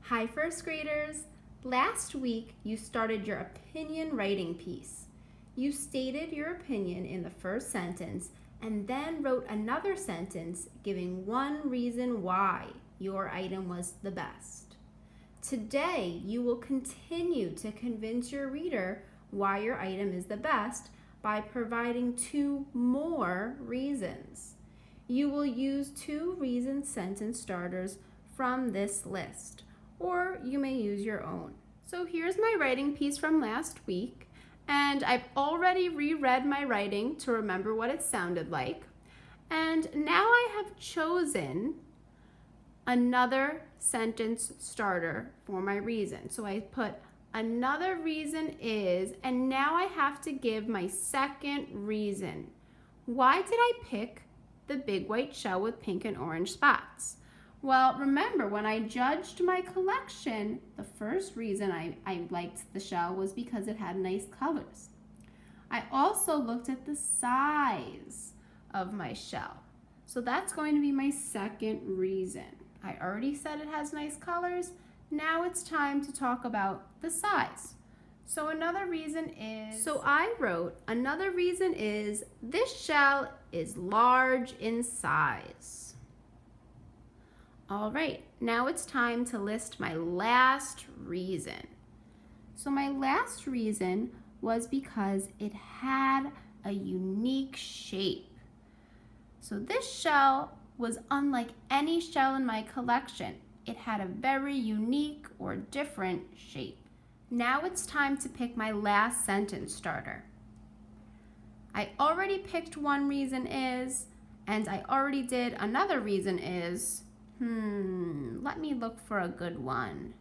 Hi, first graders. Last week, you started your opinion writing piece. You stated your opinion in the first sentence and then wrote another sentence giving one reason why your item was the best. Today, you will continue to convince your reader why your item is the best by providing two more reasons. You will use two reason sentence starters from this list, or you may use your own. So here's my writing piece from last week, and I've already reread my writing to remember what it sounded like. And now I have chosen another sentence starter for my reason. So I put another reason is, and now I have to give my second reason. Why did I pick the big white shell with pink and orange spots? Well, remember when I judged my collection, the first reason I liked the shell was because it had nice colors. I also looked at the size of my shell. So that's going to be my second reason. I already said it has nice colors. Now it's time to talk about the size. So another reason is, another reason is this shell is large in size. All right, now it's time to list my last reason. So my last reason was because it had a unique shape. So this shell was unlike any shell in my collection. It had a very unique or different shape. Now it's time to pick my last sentence starter. I already picked one reason is, and I already did another reason is. Let me look for a good one.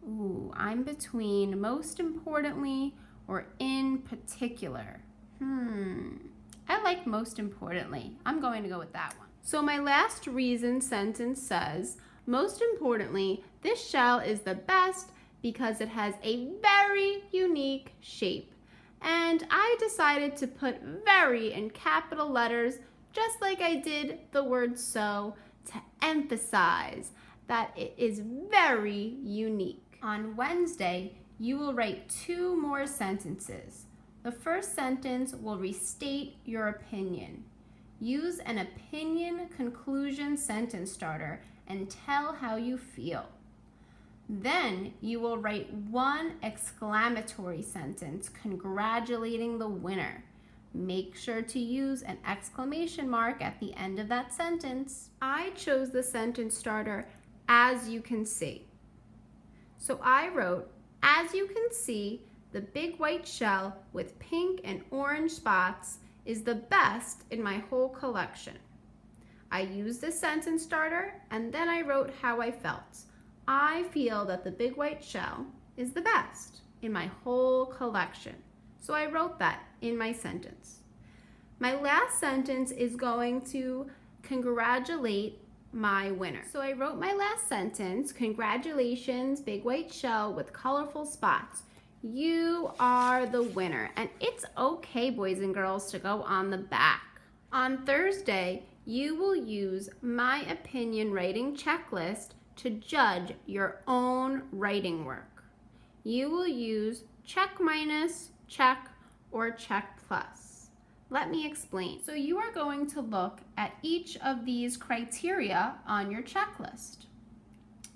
Ooh, I'm between most importantly or in particular. I like most importantly. I'm going to go with that one. So my last reason sentence says, most importantly, this shell is the best because it has a very unique shape. And I decided to put very in capital letters, just like I did the word so, to emphasize that it is very unique. On Wednesday, you will write two more sentences. The first sentence will restate your opinion. Use an opinion conclusion sentence starter and tell how you feel. Then you will write one exclamatory sentence congratulating the winner. Make sure to use an exclamation mark at the end of that sentence. I chose the sentence starter, as you can see. So I wrote, as you can see, the big white shell with pink and orange spots is the best in my whole collection. I used the sentence starter and then I wrote how I felt. I feel that the big white shell is the best in my whole collection. So I wrote that in my sentence. My last sentence is going to congratulate my winner. So I wrote my last sentence, congratulations, big white shell with colorful spots. You are the winner. And it's okay, boys and girls, to go on the back. On Thursday, you will use my opinion writing checklist to judge your own writing work. You will use check minus, check, or check plus. Let me explain. So you are going to look at each of these criteria on your checklist.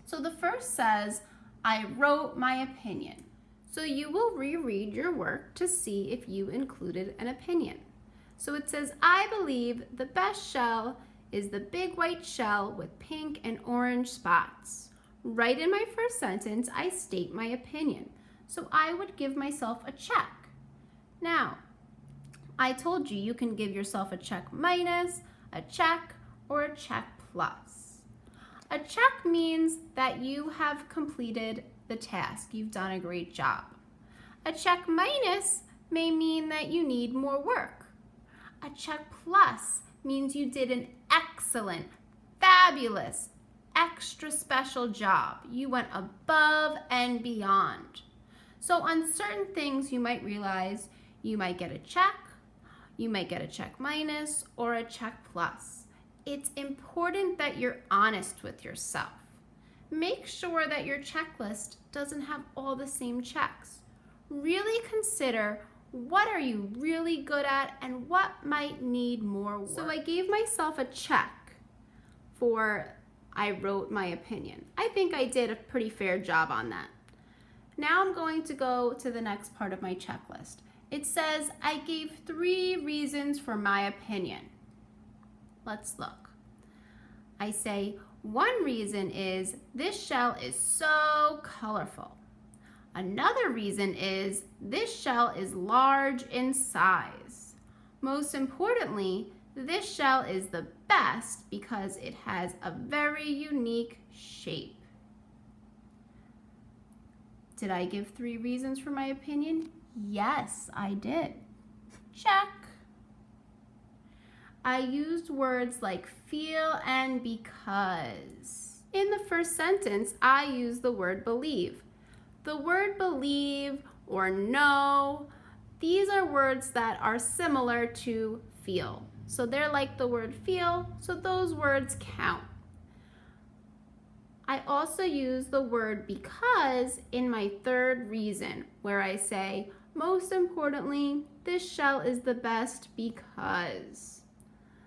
So the first says, I wrote my opinion. So you will reread your work to see if you included an opinion. So it says, I believe the best shell is the big white shell with pink and orange spots. Right in my first sentence, I state my opinion. So I would give myself a check. Now, I told you you can give yourself a check minus, a check, or a check plus. A check means that you have completed the task. You've done a great job. A check minus may mean that you need more work. A check plus means you did an excellent, fabulous, extra special job. You went above and beyond. So on certain things you might realize you might get a check, you might get a check minus, or a check plus. It's important that you're honest with yourself. make sure that your checklist doesn't have all the same checks. Really consider what are you really good at and what might need more work. So I gave myself a check for I wrote my opinion. I think I did a pretty fair job on that. Now I'm going to go to the next part of my checklist. It says I gave 3 reasons for my opinion. Let's look. I say, one reason is this shell is so colorful. Another reason is this shell is large in size. Most importantly, this shell is the best because it has a very unique shape. Did I give 3 reasons for my opinion? Yes, I did. Check. I used words like feel and because. In the first sentence, I used the word believe. The word believe or know, these are words that are similar to feel. So they're like the word feel, so those words count. I also use the word because in my third reason, where I say, most importantly, this shell is the best because.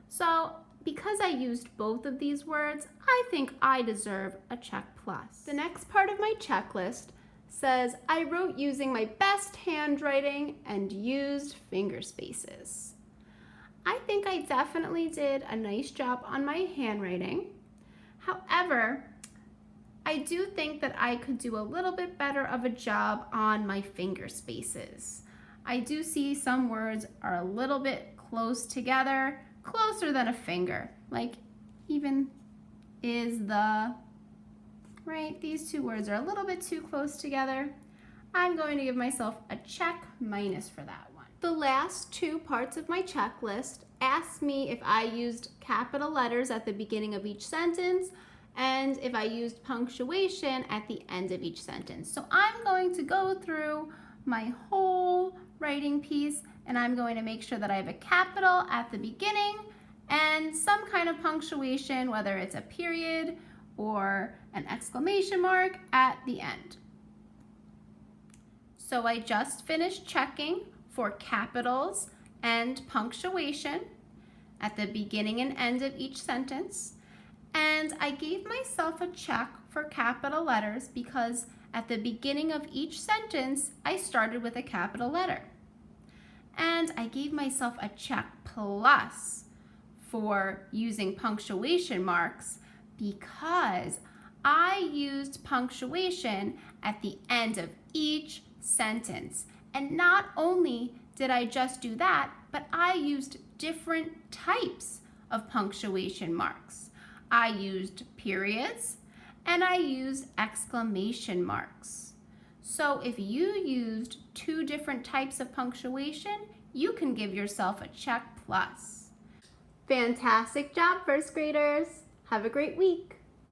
So because I used both of these words, I think I deserve a check plus. The next part of my checklist says I wrote using my best handwriting and used finger spaces. I think I definitely did a nice job on my handwriting. However, I do think that I could do a little bit better of a job on my finger spaces. I do see some words are a little bit close together, closer than a finger, like even is the, right? These 2 words are a little bit too close together. I'm going to give myself a check minus for that one. The last 2 parts of my checklist ask me if I used capital letters at the beginning of each sentence and if I used punctuation at the end of each sentence. So I'm going to go through my whole writing piece and I'm going to make sure that I have a capital at the beginning and some kind of punctuation, whether it's a period or an exclamation mark at the end. So I just finished checking for capitals and punctuation at the beginning and end of each sentence. And I gave myself a check for capital letters because at the beginning of each sentence, I started with a capital letter. And I gave myself a check plus for using punctuation marks because I used punctuation at the end of each sentence. And not only did I just do that, but I used different types of punctuation marks. I used periods and I used exclamation marks. So if you used 2 different types of punctuation, you can give yourself a check plus. Fantastic job, first graders. Have a great week.